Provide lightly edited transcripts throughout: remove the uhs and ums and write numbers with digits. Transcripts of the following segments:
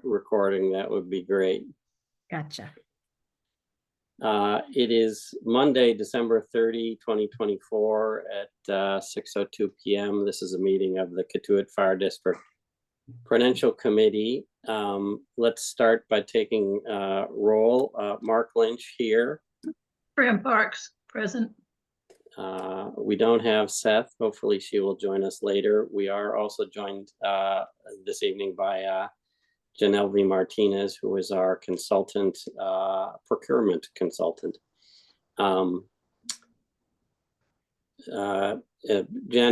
recording, that would be great. Gotcha. It is Monday, December 30, 2024 at 6:02 p.m. This is a meeting of the Katuitt Fire District Prudential Committee. Let's start by taking roll. Mark Lynch here. Fran Parks, present. We don't have Seth. Hopefully she will join us later. We are also joined this evening by Janelle V. Martinez, who is our consultant, procurement consultant. Jen,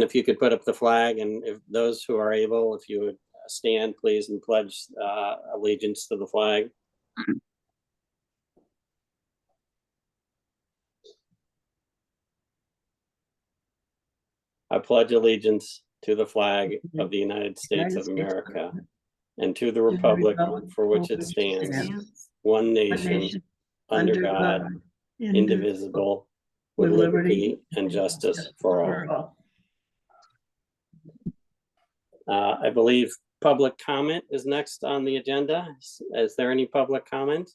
if you could put up the flag, and if those who are able, if you would stand, please, and pledge allegiance to the flag. I pledge allegiance to the flag of the United States of America and to the republic for which it stands, one nation, under God, indivisible, with liberty and justice for all. I believe public comment is next on the agenda. Is there any public comment?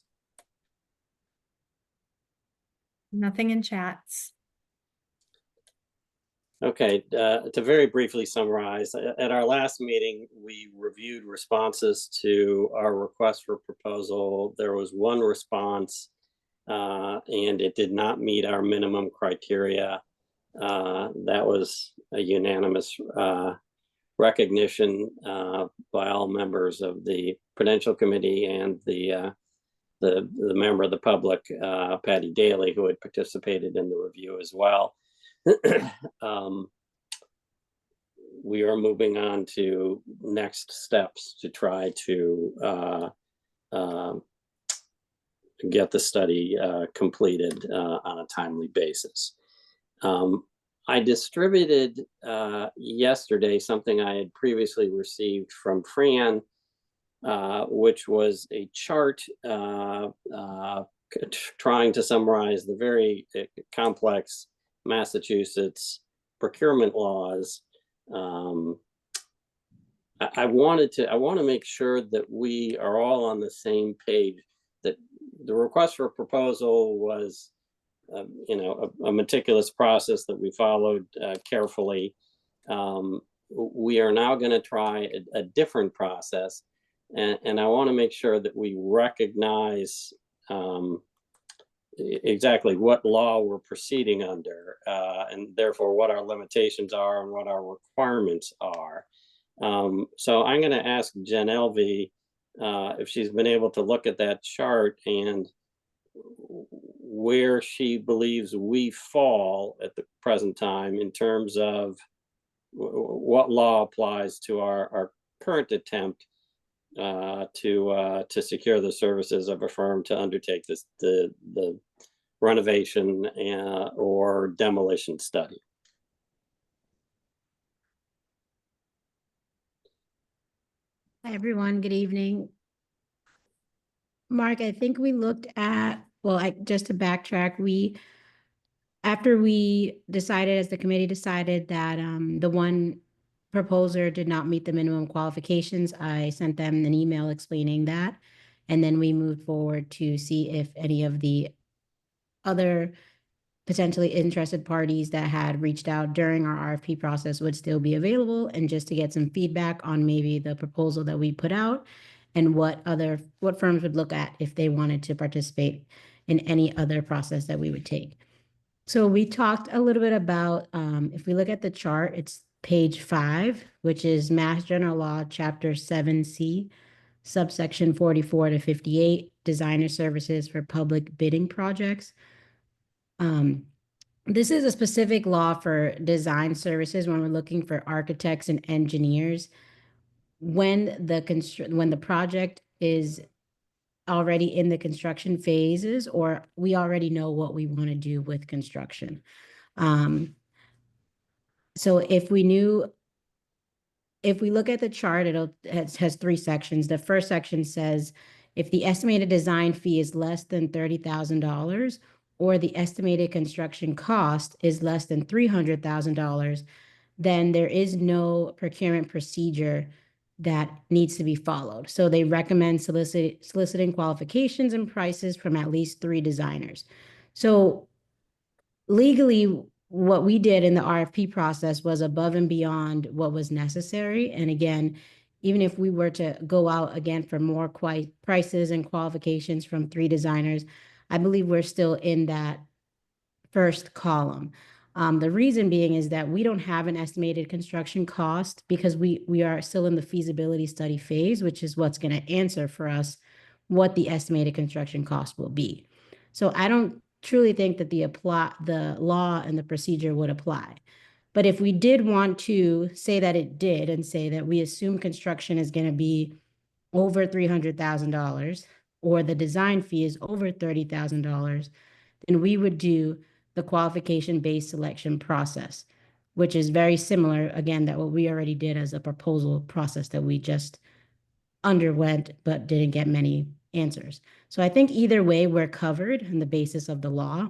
Nothing in chats. Okay, to very briefly summarize, at our last meeting, we reviewed responses to our request for proposal. There was one response and it did not meet our minimum criteria. That was a unanimous recognition by all members of the Prudential Committee and the member of the public, Patty Daly, who had participated in the review as well. We are moving on to next steps to try to get the study completed on a timely basis. I distributed yesterday something I had previously received from Fran, which was a chart trying to summarize the very complex Massachusetts procurement laws. I want to make sure that we are all on the same page, that the request for a proposal was a meticulous process that we followed carefully. We are now going to try a different process, and I want to make sure that we recognize exactly what law we're proceeding under, and therefore what our limitations are and what our requirements are. So I'm going to ask Janelle V. If she's been able to look at that chart and where she believes we fall at the present time in terms of what law applies to our current attempt to secure the services of a firm to undertake the renovation or demolition study. Hi, everyone. Good evening. Mark, I think we looked at, well, just to backtrack, after we decided, as the committee decided that the one proposer did not meet the minimum qualifications, I sent them an email explaining that. And then we moved forward to see if any of the other potentially interested parties that had reached out during our RFP process would still be available, and just to get some feedback on maybe the proposal that we put out and what firms would look at if they wanted to participate in any other process that we would take. So we talked a little bit about, if we look at the chart, it's page 5, which is Mass General Law, Chapter 7C, subsection 44 to 58, designer services for public bidding projects. This is a specific law for design services when we're looking for architects and engineers. When the project is already in the construction phases, or we already know what we want to do with construction. So if we look at the chart, it has 3 sections. The first section says, if the estimated design fee is less than $30,000, or the estimated construction cost is less than $300,000, then there is no procurement procedure that needs to be followed. So they recommend soliciting qualifications and prices from at least 3 designers. So legally, what we did in the RFP process was above and beyond what was necessary. And again, even if we were to go out again for more prices and qualifications from 3 designers, I believe we're still in that first column. The reason being is that we don't have an estimated construction cost because we are still in the feasibility study phase, which is what's going to answer for us what the estimated construction cost will be. So I don't truly think that the law and the procedure would apply. But if we did want to say that it did and say that we assume construction is going to be over $300,000 or the design fee is over $30,000, then we would do the qualification-based selection process, which is very similar, again, that what we already did as a proposal process that we just underwent but didn't get many answers. So I think either way, we're covered on the basis of the law.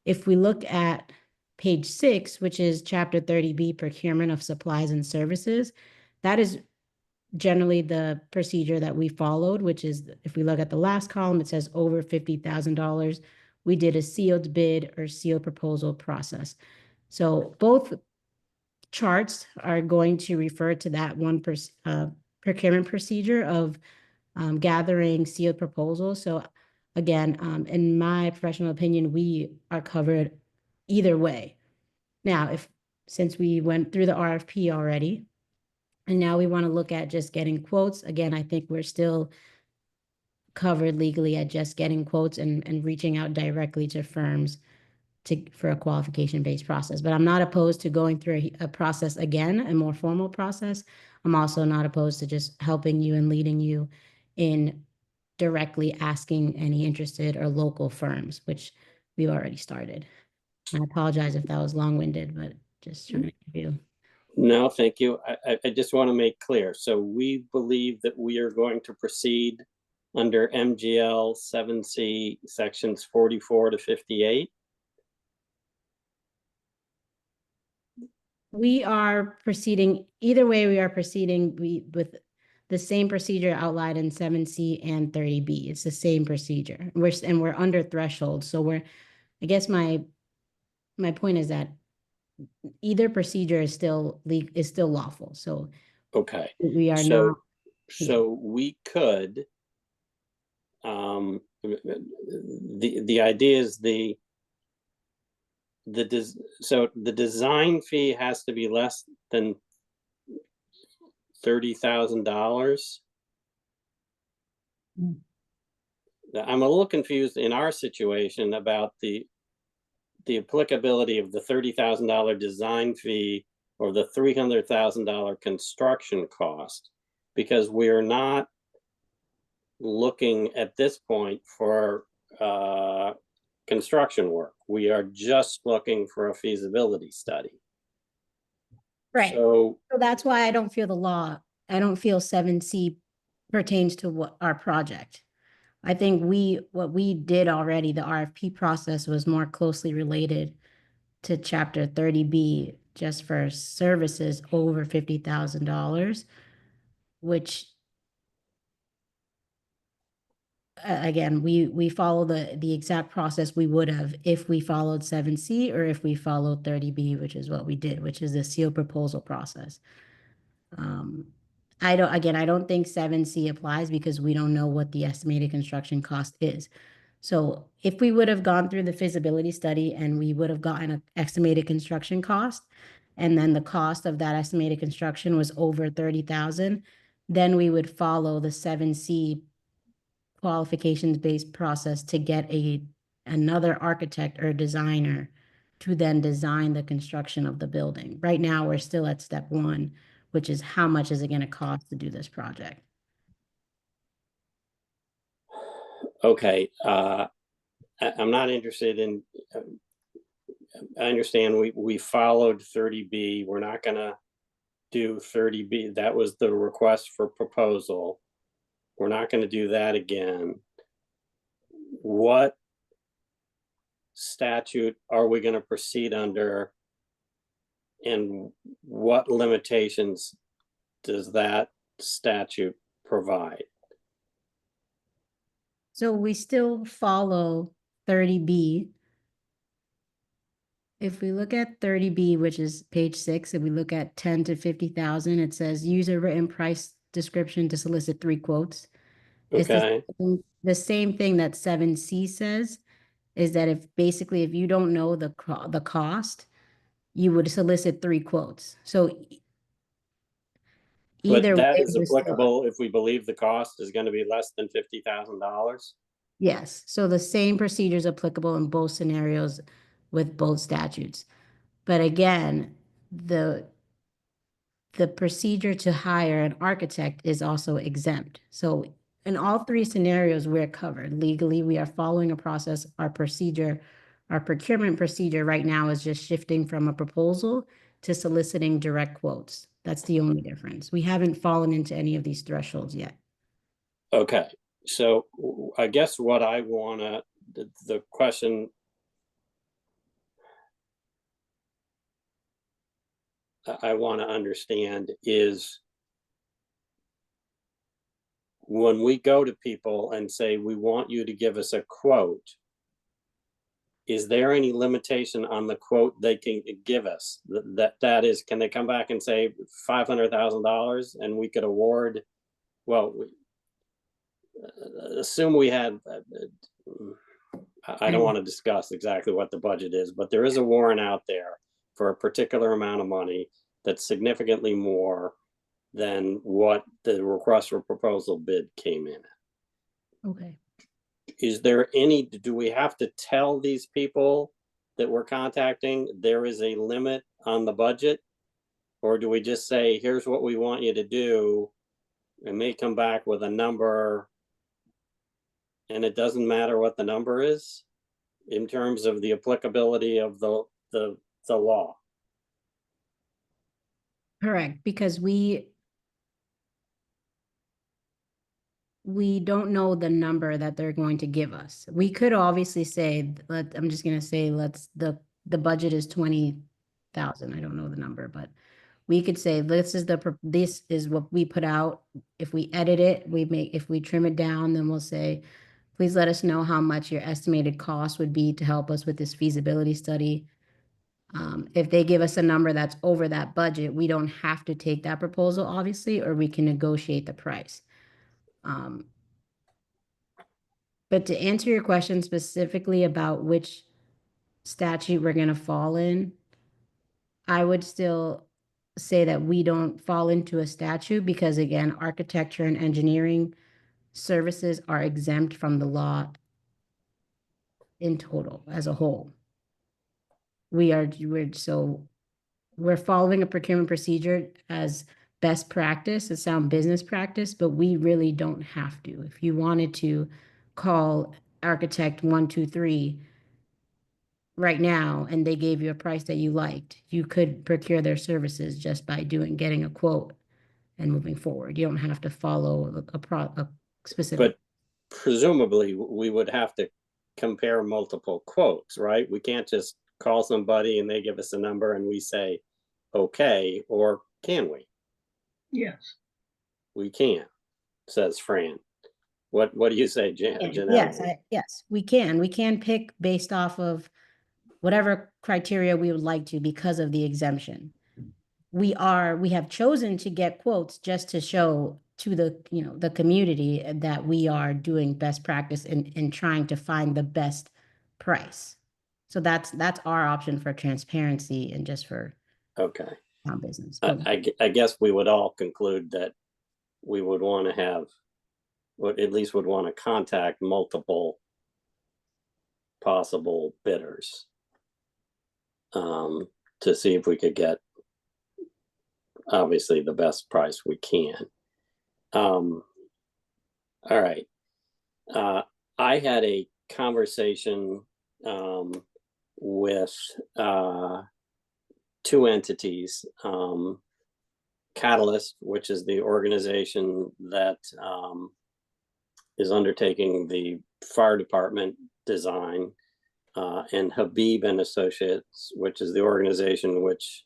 If we look at page 6, which is chapter 30B, procurement of supplies and services, that is generally the procedure that we followed, which is if we look at the last column, it says over $50,000. We did a sealed bid or sealed proposal process. So both charts are going to refer to that one procurement procedure of gathering sealed proposals. So again, in my professional opinion, we are covered either way. Now, since we went through the RFP already, and now we want to look at just getting quotes, again, I think we're still covered legally at just getting quotes and reaching out directly to firms for a qualification-based process. But I'm not opposed to going through a process again, a more formal process. I'm also not opposed to just helping you and leading you in directly asking any interested or local firms, which we've already started. I apologize if that was long-winded, but just trying to give you. No, thank you. I just want to make clear. So we believe that we are going to proceed under MGL 7C sections 44 to 58. We are proceeding, either way, we are proceeding with the same procedure outlined in 7C and 30B. It's the same procedure. We're under threshold. So I guess my point is that either procedure is still lawful. So Okay. we are So, not. so we could, the idea is so the design fee has to be less than $30,000. I'm a little confused in our situation about the applicability of the $30,000 design fee or the $300,000 construction cost, because we're not looking at this point for construction work. We are just looking for a feasibility study. Right. So that's why I don't feel 7C pertains to our project. I think what we did already, the RFP process was more closely related to chapter 30B just for services over $50,000, which again, we follow the exact process we would have if we followed 7C or if we followed 30B, which is what we did, which is the sealed proposal process. I don't think 7C applies because we don't know what the estimated construction cost is. So if we would have gone through the feasibility study and we would have gotten an estimated construction cost, and then the cost of that estimated construction was over 30,000, then we would follow the 7C qualifications-based process to get another architect or designer to then design the construction of the building. Right now, we're still at step 1, which is how much is it going to cost to do this project? okay, I'm not interested in, I understand we followed 30B. We're not going to do 30B. That was the request for proposal. We're not going to do that again. What statute are we going to proceed under, and what limitations does that statute provide? So we still follow 30B. If we look at 30B, which is page 6, if we look at 10 to 50,000, it says use a written price description to solicit 3 quotes. It's Okay, the same thing that 7C says, is that if you don't know the cost, you would solicit 3 quotes. So but either that way, is applicable if we believe the cost is going to be less than $50,000. yes. So the same procedure is applicable in both scenarios with both statutes. But again, the procedure to hire an architect is also exempt. So in all 3 scenarios, we're covered. Legally, we are following a process. Our procurement procedure right now is just shifting from a proposal to soliciting direct quotes. That's the only difference. We haven't fallen into any of these thresholds yet. Okay, so I guess what I want to, the question I want to understand is, when we go to people and say, we want you to give us a quote, is there any limitation on the quote they can give us? That is, can they come back and say $500,000 and we could award, well, assume we had, I don't want to discuss exactly what the budget is, but there is a warrant out there for a particular amount of money that's significantly more than what the request for proposal bid came in at. Okay. Is there any, do we have to tell these people that we're contacting there is a limit on the budget? Or do we just say, here's what we want you to do? It may come back with a number and it doesn't matter what the number is in terms of the applicability of the law? Correct, because we don't know the number that they're going to give us. We could obviously say, I'm just going to say, the budget is 20,000. I don't know the number, but we could say, this is what we put out. If we edit it, if we trim it down, then we'll say, please let us know how much your estimated cost would be to help us with this feasibility study. If they give us a number that's over that budget, we don't have to take that proposal, obviously, or we can negotiate the price. But to answer your question specifically about which statute we're going to fall in, I would still say that we don't fall into a statute because, again, architecture and engineering services are exempt from the law in total as a whole. We're following a procurement procedure as best practice, as sound business practice, but we really don't have to. If you wanted to call architect 123 right now and they gave you a price that you liked, you could procure their services just by getting a quote and moving forward. You don't have to follow a specific. But presumably we would have to compare multiple quotes, right? We can't just call somebody and they give us a number and we say, okay, or can we? Yes. We can, says Fran. What do you say, Jeanette? Yes, we can. We can pick based off of whatever criteria we would like to because of the exemption. We have chosen to get quotes just to show to the community that we are doing best practice in trying to find the best price. So that's our option for transparency and just for business. I guess we would all conclude that we would want to have, or at least would want to contact multiple possible bidders to see if we could get obviously the best price we can. All right. I had a conversation with 2 entities, Catalyst, which is the organization that is undertaking the fire department design, and Habib and Associates, which is the organization which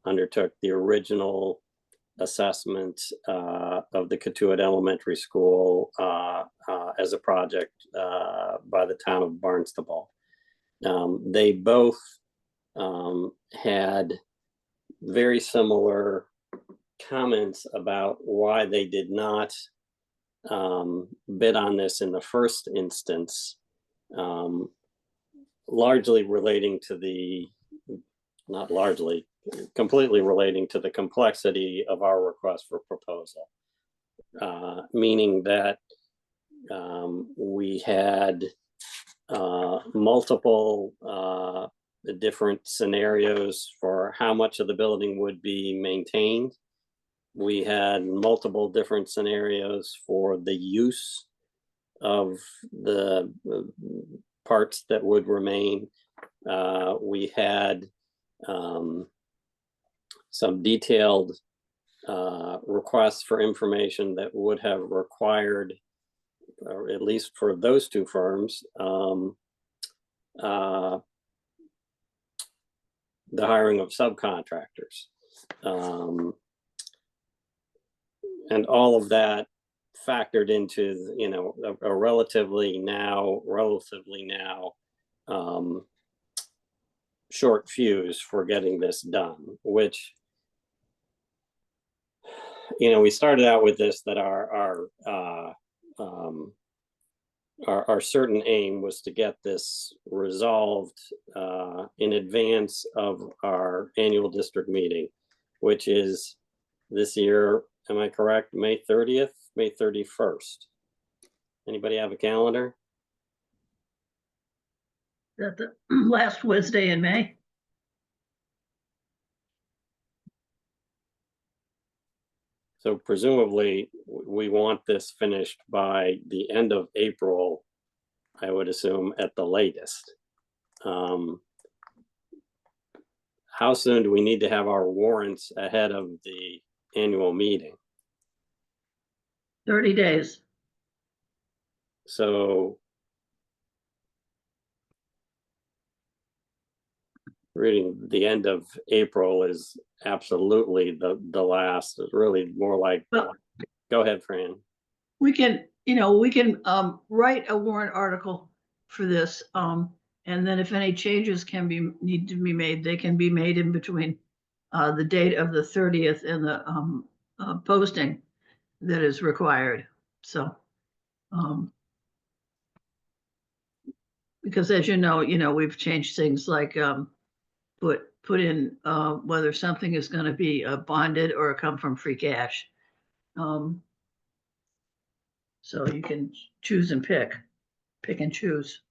undertook the original assessment of the Katuitt Elementary School as a project by the town of Barnstable. They both had very similar comments about why they did not bid on this in the first instance, largely relating to the, not largely, completely relating to the complexity of our request for proposal. Meaning that we had multiple different scenarios for how much of the building would be maintained. We had multiple different scenarios for the use of the parts that would remain. We had some detailed requests for information that would have required, or at least for those two firms, the hiring of subcontractors. And all of that factored into, you know, a relatively now short fuse for getting this done, which, you know, we started out with this, that our certain aim was to get this resolved in advance of our annual district meeting, which is this year, am I correct? May 30th, May 31st. Anybody have a calendar? That the last Wednesday in May? So presumably we want this finished by the end of April, I would assume, at the latest. How soon do we need to have our warrants ahead of the annual meeting? 30 days. So reading the end of April is absolutely the last. It's really more like, Well, go ahead, Fran. we can, we can write a warrant article for this. And then if any changes need to be made, they can be made in between the date of the 30th and the posting that is required. So, because as you know, we've changed things like put in whether something is going to be bonded or come from free cash. So you can choose and pick and choose.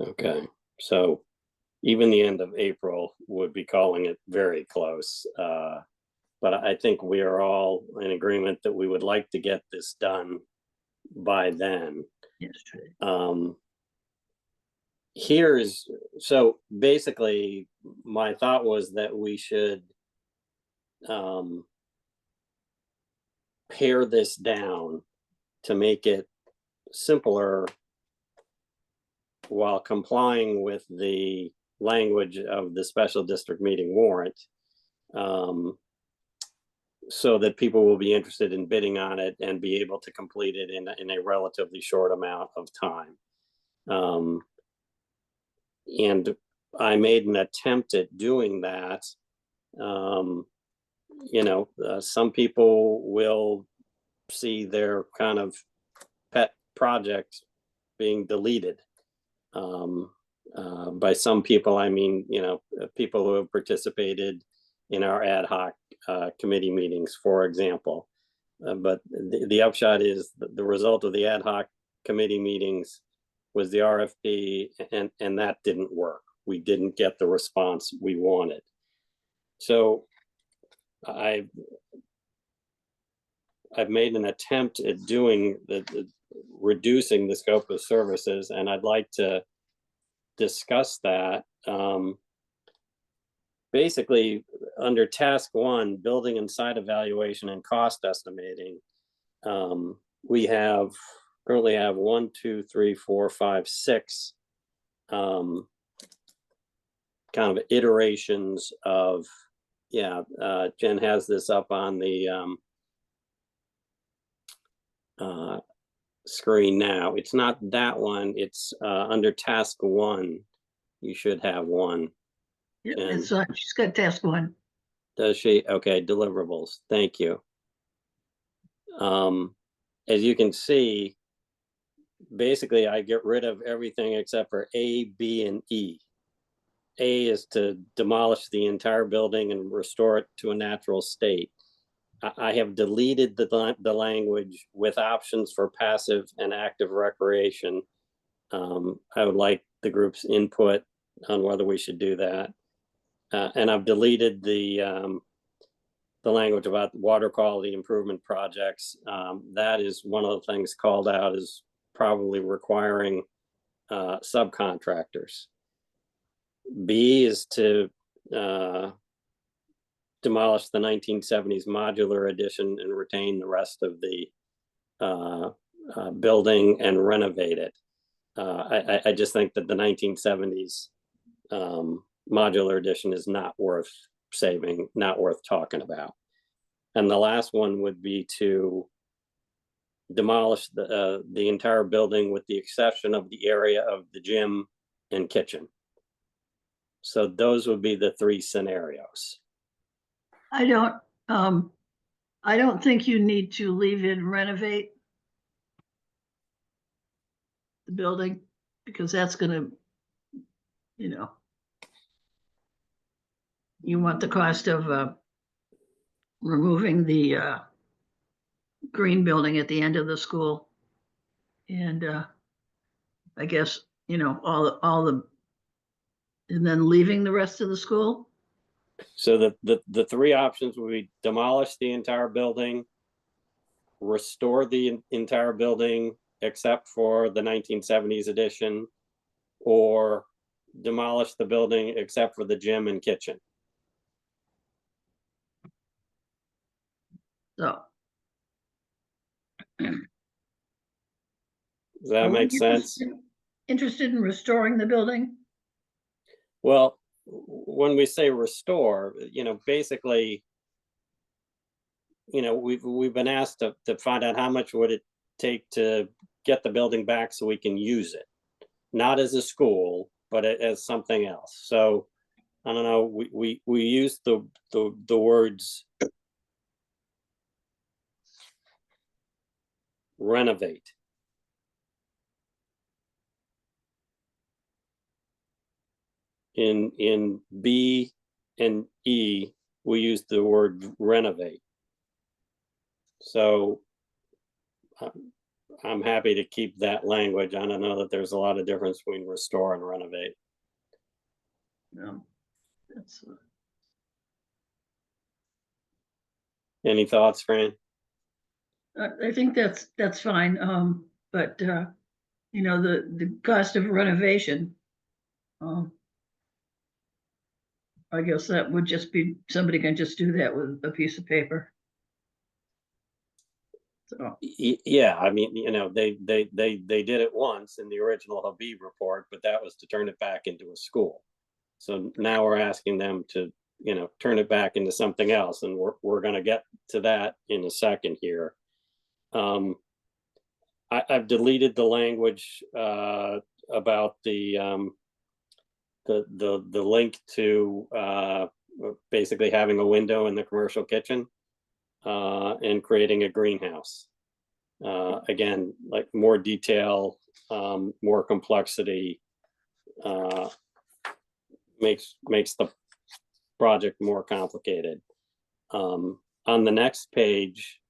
Okay, so even the end of April would be calling it very close. But I think we are all in agreement that we would like to get this done by then. Yes, true. So basically my thought was that we should pare this down to make it simpler while complying with the language of the special district meeting warrant, so that people will be interested in bidding on it and be able to complete it in a relatively short amount of time. And I made an attempt at doing that. Some people will see their kind of pet project being deleted. By some people, I mean, people who have participated in our ad hoc committee meetings, for example. But the upshot is the result of the ad hoc committee meetings was the RFP, and that didn't work. We didn't get the response we wanted. So I've made an attempt at doing reducing the scope of services, and I'd like to discuss that. Basically, under task 1, building and site evaluation and cost estimating, we currently have 1, 2, 3, 4, 5, 6 kind of iterations of yeah, Jen has this up on the screen now. It's not that one. It's under task 1. You should have one. Yeah, Jen. it's, she's got task 1. Does she? Okay, deliverables. Thank you. As you can see, basically I get rid of everything except for A, B, and E. A is to demolish the entire building and restore it to a natural state. I have deleted the language with options for passive and active recreation. I would like the group's input on whether we should do that. And I've deleted the language about water quality improvement projects. That is one of the things called out as probably requiring subcontractors. B is to demolish the 1970s modular addition and retain the rest of the building and renovate it. I just think that the 1970s modular addition is not worth saving, not worth talking about. And the last one would be to demolish the entire building with the exception of the area of the gym and kitchen. So those would be the 3 scenarios. I don't think you need to leave in renovate the building, because that's gonna, you know, you want the cost of removing the green building at the end of the school. And I guess, you know, all the, and then leaving the rest of the school. So the 3 options would be demolish the entire building, restore the entire building except for the 1970s addition, or demolish the building except for the gym and kitchen. So. Does that make sense? Interested in restoring the building? Well, when we say restore, you know, basically, you know, we've been asked to find out how much would it take to get the building back so we can use it, not as a school, but as something else. So I don't know. We use the words renovate. In B and E, we use the word renovate. So I'm happy to keep that language. I don't know that there's a lot of difference between restore and renovate. No, that's. Any thoughts, Fran? I think that's fine. But you know, the cost of renovation. I guess that would just be, somebody can just do that with a piece of paper. So. Yeah, I mean, you know, they did it once in the original Habib report, but that was to turn it back into a school. So now we're asking them to, you know, turn it back into something else, and we're going to get to that in a second here. I've deleted the language about the link to basically having a window in the commercial kitchen and creating a greenhouse. Again, like more detail, more complexity, makes the project more complicated. On the next page,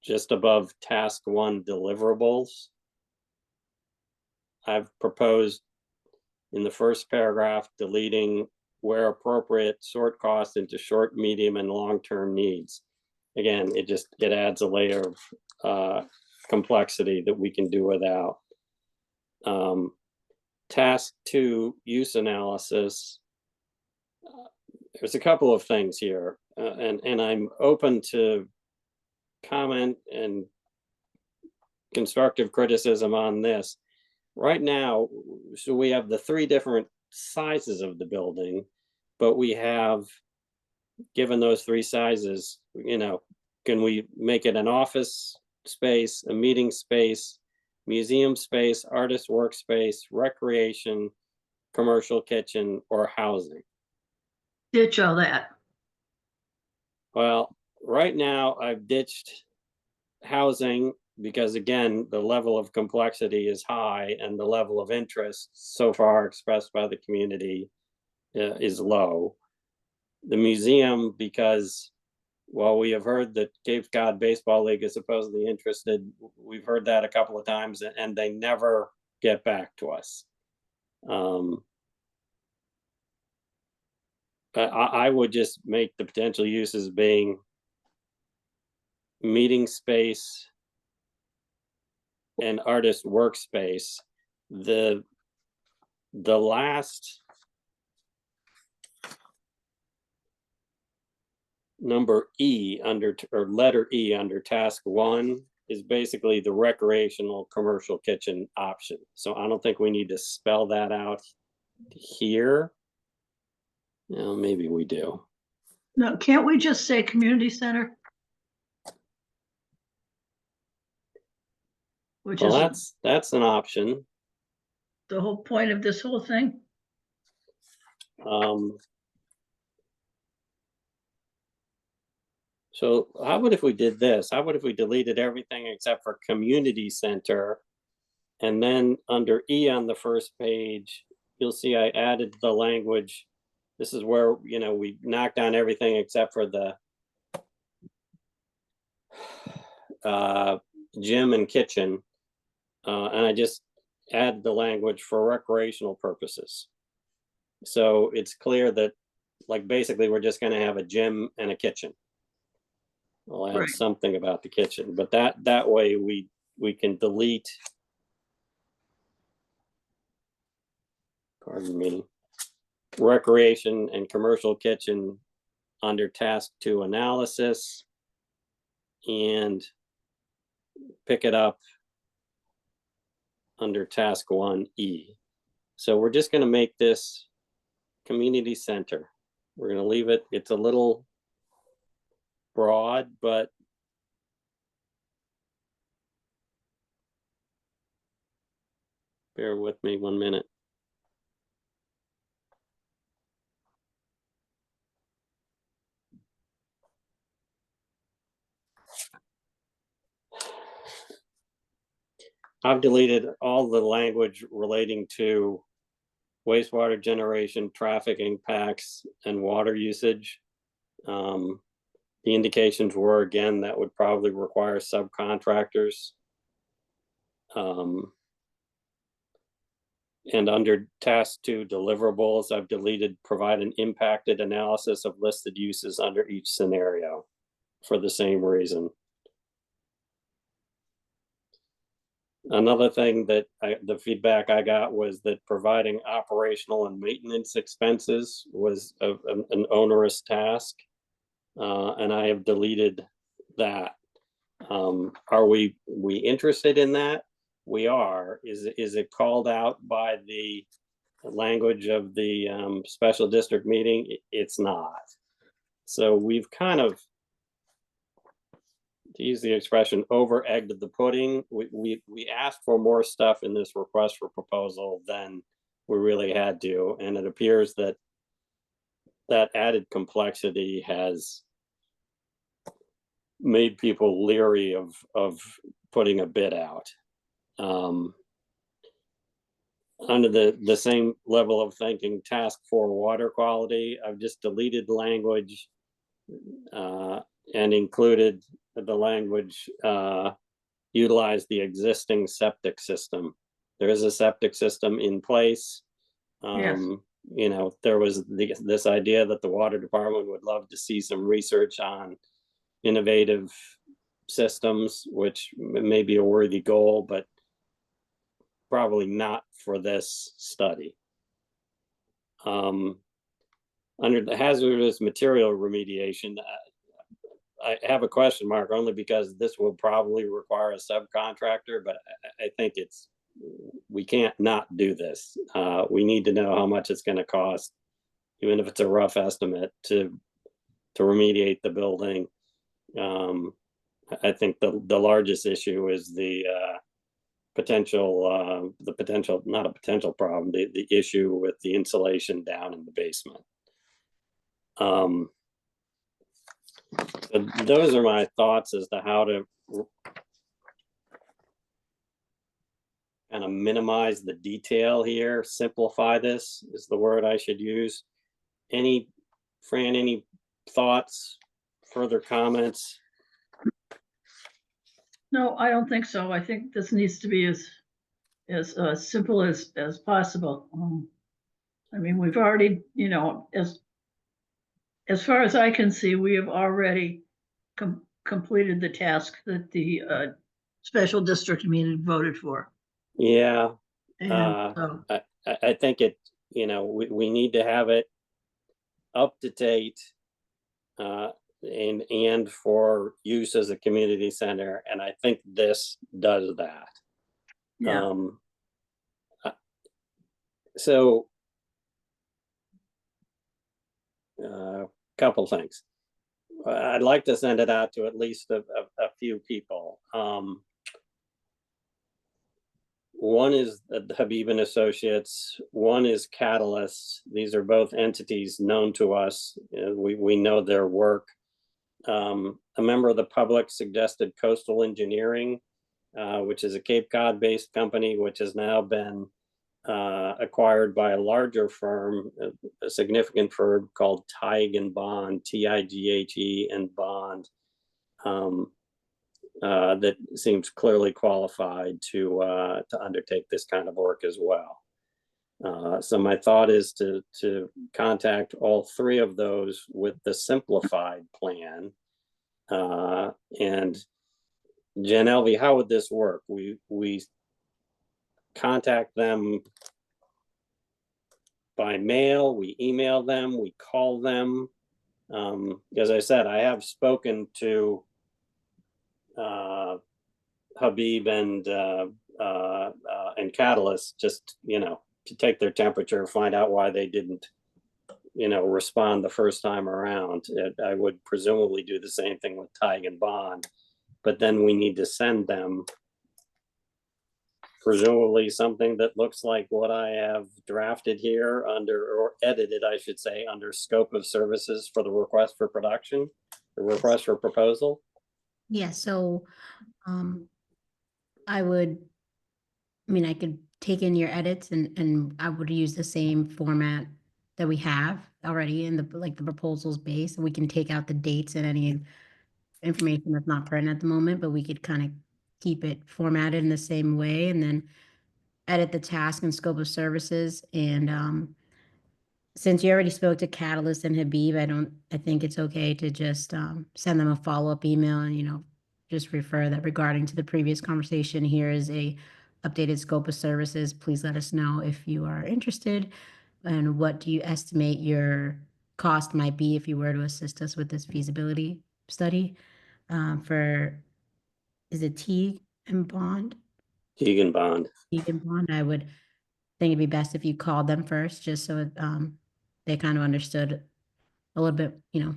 just above task 1 deliverables, I've proposed in the first paragraph deleting where appropriate sort costs into short, medium, and long-term needs. Again, it adds a layer of complexity that we can do without. Task 2 use analysis. There's a couple of things here, and I'm open to comment and constructive criticism on this. Right now, so we have the 3 different sizes of the building, but we have given those three sizes, can we make it an office space, a meeting space, museum space, artist workspace, recreation, commercial kitchen, or housing? Ditch all that. Well, right now I've ditched housing because, again, the level of complexity is high and the level of interest so far expressed by the community is low. The museum, because while we have heard that Cape Cod Baseball League is supposedly interested, we've heard that a couple of times and they never get back to us. I would just make the potential uses being meeting space and artist workspace. The last number E under, or letter E under task 1 is basically the recreational commercial kitchen option. So I don't think we need to spell that out here. No, maybe we do. No, can't we just say community center? Which Well, is that's an option. the whole point of this whole thing. So how about if we did this? How about if we deleted everything except for community center? And then under E on the first page, you'll see I added the language. This is where, we knocked down everything except for the gym and kitchen. And I just add the language for recreational purposes. So it's clear that, like, basically we're just going to have a gym and a kitchen. I'll add Right. something about the kitchen, but that way we can delete, pardon me, recreation and commercial kitchen under task 2 analysis, and pick it up under task 1E. So we're just going to make this community center. We're going to leave it, it's a little broad, but bear with me 1 minute. I've deleted all the language relating to wastewater generation, traffic impacts, and water usage. The indications were, again, that would probably require subcontractors. And under task 2 deliverables, I've deleted provide an impacted analysis of listed uses under each scenario for the same reason. Another thing that the feedback I got was that providing operational and maintenance expenses was an onerous task, and I have deleted that. Are we interested in that? We are. Is it called out by the language of the special district meeting? It's not. So we've kind of, to use the expression, over-egged the pudding. We asked for more stuff in this request for proposal than we really had to, and it appears that that added complexity has made people leery of putting a bid out. Under the same level of thinking, task 4 water quality, I've just deleted language and included the language utilize the existing septic system. There is a septic system in place. Yes. There was this idea that the water department would love to see some research on innovative systems, which may be a worthy goal, but probably not for this study. Under the hazardous material remediation, I have a question mark only because this will probably require a subcontractor, but I think we can't not do this. We need to know how much it's going to cost, even if it's a rough estimate, to to remediate the building. I think the largest issue is the potential, not a potential problem, the issue with the insulation down in the basement. So those are my thoughts as to how to kind of minimize the detail here. Simplify this is the word I should use. Fran, any thoughts, further comments? No, I don't think so. I think this needs to be as simple as possible. I mean, we've already, you know, as far as I can see, we have already completed the task that the special district meeting voted for. Yeah, And so, I think it, you know, we need to have it up to date and for use as a community center. And I think this does that. yeah, So couple things. I'd like to send it out to at least a few people. One is the Habib and Associates. One is Catalyst. These are both entities known to us. We know their work. A member of the public suggested Coastal Engineering, which is a Cape Cod-based company, which has now been acquired by a larger firm, a significant firm called Tige and Bond, Tighe and Bond, that seems clearly qualified to undertake this kind of work as well. So my thought is to contact all three of those with the simplified plan. And Jen Elvey, how would this work? We contact them by mail, we email them, we call them. As I said, I have spoken to Habib and Catalyst, just, you know, to take their temperature, find out why they didn't, you know, respond the first time around. I would presumably do the same thing with Tige and Bond, but then we need to send them presumably something that looks like what I have drafted here under, or edited, I should say, under scope of services for the request for production, the request for proposal. Yeah, so I mean, I could take in your edits and I would use the same format that we have already in the proposals base. We can take out the dates and any information that's not pertinent at the moment, but we could kind of keep it formatted in the same way and then edit the task and scope of services. And since you already spoke to Catalyst and Habib, I think it's okay to just send them a follow-up email and, you know, just refer that regarding to the previous conversation. Here is a updated scope of services. Please let us know if you are interested. And what do you estimate your cost might be if you were to assist us with this feasibility study is it Teague and Bond? Tige and Bond. Teague and Bond, I would think it'd be best if you called them first, just so they kind of understood a little bit, you know,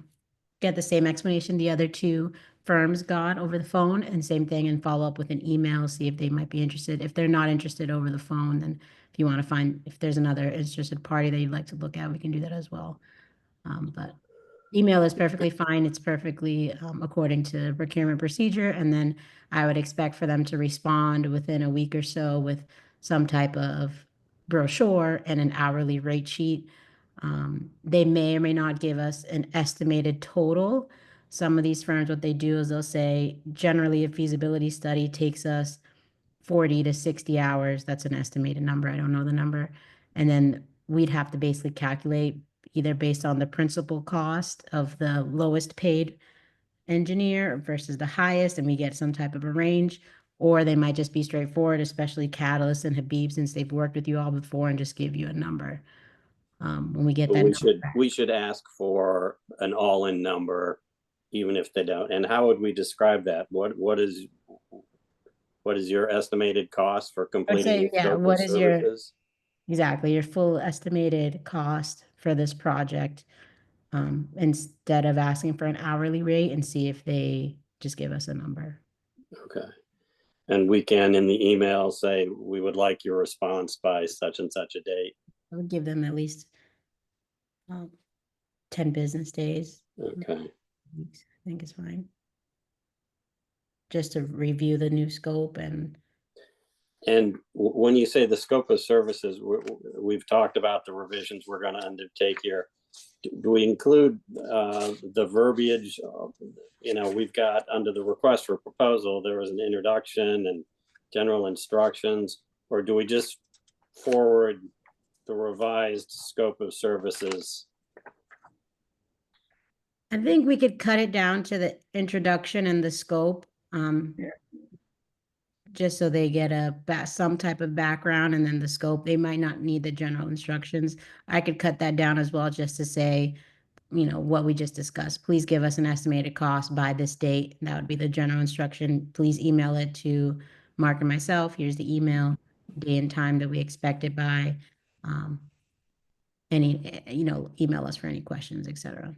get the same explanation the other two firms got over the phone, and same thing, and follow up with an email, see if they might be interested. If they're not interested over the phone, then if you want to find, if there's another interested party that you'd like to look at, we can do that as well. But email is perfectly fine. It's perfectly according to procurement procedure. And then I would expect for them to respond within a week or so with some type of brochure and an hourly rate sheet. They may or may not give us an estimated total. Some of these firms, what they do is they'll say, generally a feasibility study takes us 40 to 60 hours. That's an estimated number. I don't know the number. And then we'd have to basically calculate either based on the principal cost of the lowest paid engineer versus the highest, and we get some type of a range, or they might just be straightforward, especially Catalyst and Habib, since they've worked with you all before, and just give you a number. When we get that We should ask for an all-in number, even if they don't. And how would we describe that? What is your estimated cost for completing the scope of services? Exactly, your full estimated cost for this project. instead of asking for an hourly rate, and see if they just give us a number. Okay. And we can, in the email, say, we would like your response by such and such a date. I would give them at least 10 business days. Okay. Weeks, I think is fine. Just to review the new scope and when you say the scope of services, we've talked about the revisions we're going to undertake here. Do we include the verbiage? We've got under the request for proposal, there was an introduction and general instructions, or do we just forward the revised scope of services? I think we could cut it down to the introduction and the scope. Just so they get some type of background, and then the scope. They might not need the general instructions. I could cut that down as well, just to say, what we just discussed. Please give us an estimated cost by this date. That would be the general instruction. Please email it to Mark and myself. Here's the email, day and time that we expect it by. Email us for any questions, etc.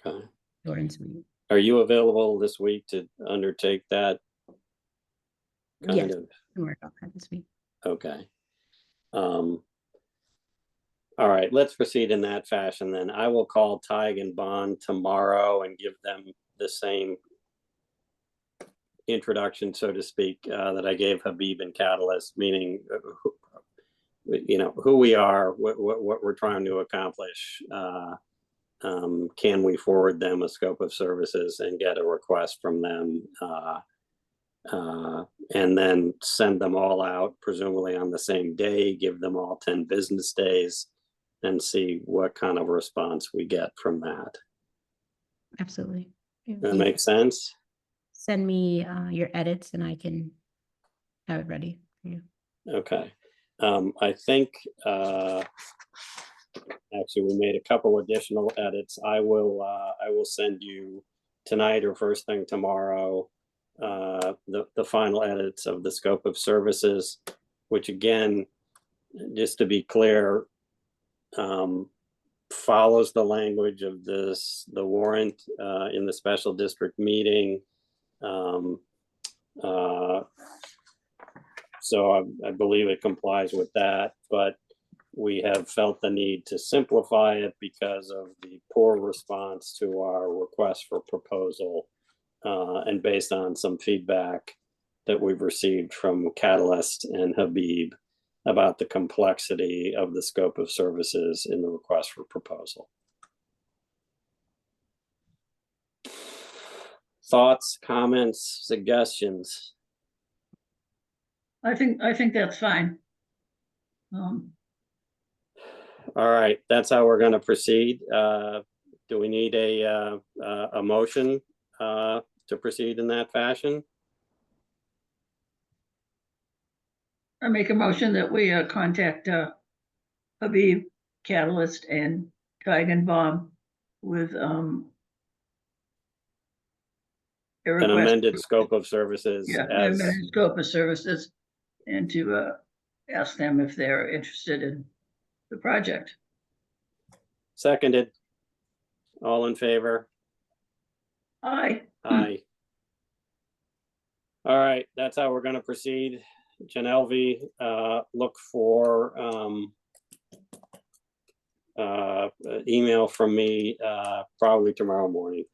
Okay. Short and sweet. Are you available this week to undertake that? Yes, I can work on that this week. Okay. All right, let's proceed in that fashion then. I will call Tig and Bond tomorrow and give them the same introduction, so to speak, that I gave Habib and Catalyst, meaning, who we are, what we're trying to accomplish. Can we forward them a scope of services and get a request from them? And then send them all out, presumably on the same day, give them all 10 business days, and see what kind of response we get from that. Absolutely. That makes sense? Send me your edits and I can have it ready for you. Okay. I think, actually, we made a couple additional edits. I will send you tonight or first thing tomorrow the final edits of the scope of services, which, again, just to be clear, follows the language of the warrant in the special district meeting. So I believe it complies with that, but we have felt the need to simplify it because of the poor response to our request for proposal, and based on some feedback that we've received from Catalyst and Habib about the complexity of the scope of services in the request for proposal. Thoughts, comments, suggestions? I think that's fine. All right, that's how we're going to proceed. Do we need a motion to proceed in that fashion? I make a motion that we contact Habib, Catalyst, and Tig and Bomb with An amended scope of services. Yeah, amended scope of services, and to ask them if they're interested in the project. Seconded. All in favor? Aye. Aye. All right, that's how we're going to proceed. Janelvi, look for email from me probably tomorrow morning.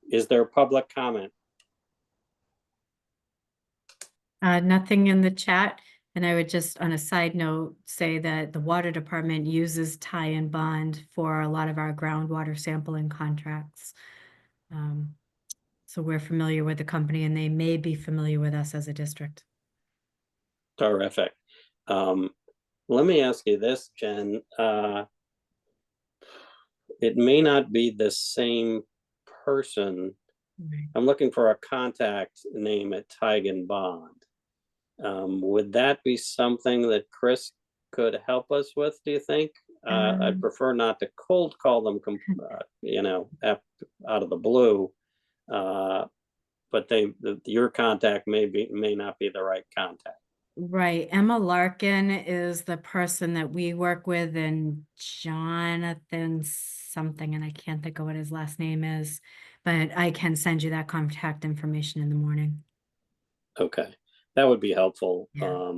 Is there public comment? Nothing in the chat. And I would just, on a side note, say that the water department uses Tie and Bond for a lot of our groundwater sampling contracts. So we're familiar with the company, and they may be familiar with us as a district. Terrific. Let me ask you this, Jen. It may not be the same person. Right. I'm looking for a contact name at Tig and Bond. Would that be something that Chris could help us with, do you think? I'd prefer not to cold call them, out of the blue. But your contact may not be the right contact. Right, Emma Larkin is the person that we work with, and Jonathan something, and I can't think of what his last name is, but I can send you that contact information in the morning. Okay, that would be helpful. Yeah.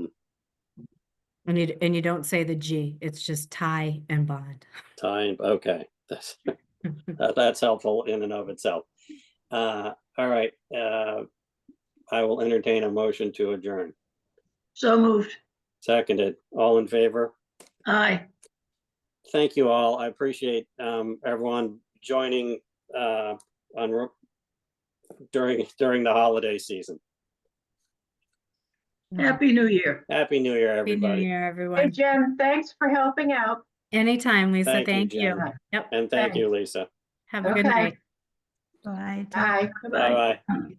And you don't say the G, it's just Ty and Bond. Time, okay, that's helpful in and of itself. All right, I will entertain a motion to adjourn. So moved. Seconded, all in favor? Aye. Thank you all. I appreciate everyone joining during the holiday season. Happy New Year. Happy New Year, Happy New everybody. Year, Hey, everyone. Jen, thanks for helping out. Anytime, Lisa, Thank you, thank you. Jen. Yep, And thank you, Lisa. have a good Okay. night. Bye. Bye. Bye-bye. Bye-bye.